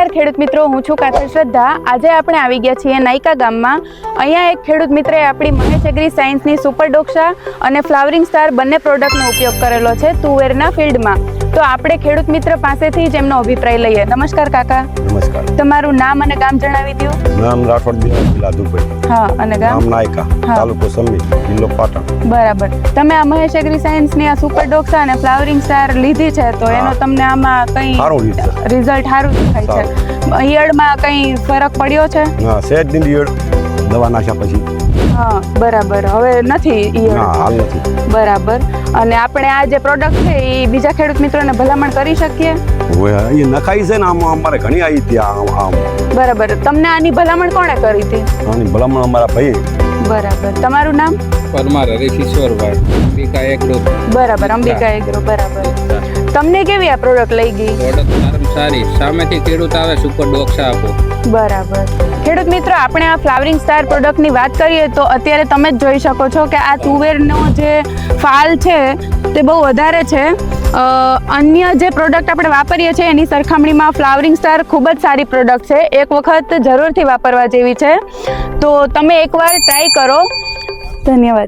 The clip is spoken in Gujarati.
નમસ્કાર ખેડૂત મિત્રો, હું છું કાથર શ્રદ્ધા। આજે આપણે આવી ગયા છીએ નાયકા ગામમાં। અહીંયા એક ખેડૂત મિત્રએ આપણી મહેશ એગ્રી સાયન્સની સુપર ડોક્સા અને ફ્લાવરિંગ સ્ટાર બંને પ્રોડક્ટનો ઉપયોગ કરેલો છે તુવેરના ફિલ્ડમાં। તો આપણે ખેડૂત મિત્ર પાસેથી જ એમનો અભિપ્રાય લઈએ। નમસ્કાર કાકા। નમસ્કાર। તમારું નામ અને ગામ જણાવી દો। નામ રાઠોડ લાદુભાઈ। હા, અને ગામ નાયકા, તાલુકો સમી, જિલ્લો પાટણ। બરાબર। તમે આ મહેશ એગ્રી સાયન્સની આ સુપર ડોક્સા અને ફ્લાવરિંગ સ્ટાર લીધી છે, તો એનો તમને આમાં કઈ રિઝલ્ટ સારું દેખાય છે? ઈયળમાં કઈ ફરક પડ્યો છે? હા, સહેજ ની ઈયળ દવા નાખ્યા પછી। હા, બરાબર। હવે નથી ઈયળ? ના, હાલ નથી। બરાબર। અને આપણે આ જે પ્રોડક્ટ છે એ બીજા ખેડૂત મિત્રોને ભલામણ કરી શકીએ? ઓય, એ નખાઈ છે ને આમ અમારે ઘણી આવી હતી આમ। બરાબર। તમને આની ભલામણ કોણે કરી હતી? આની ભલામણ અમારા ભાઈ। બરાબર। તમારું નામ? પરમાર હરીશિશ્વરભાઈ, અંબિકા એગ્રો। બરાબર, અંબિકા એગ્રો। બરાબર। તમને કેવી આ પ્રોડક્ટ લઈ ગઈ? પ્રોડક્ટ સારી, સામેથી ખેડૂત આવે સુપર ડોક્સા આપો। બરાબર। ખેડૂત મિત્રો, આપણે આ ફ્લાવરિંગ સ્ટાર પ્રોડક્ટની વાત કરીએ તો અત્યારે તમે જ જોઈ શકો છો કે આ તુવેરનો જે ફાલ છે તે બહુ વધારે છે। અન્ય જે પ્રોડક્ટ આપણે વાપરીએ છીએ એની સરખામણીમાં ફ્લાવરિંગ સ્ટાર ખૂબ જ સારી પ્રોડક્ટ છે। એક વખત જરૂરથી વાપરવા જેવી છે, તો તમે એકવાર ટ્રાય કરો। ધન્યવાદ।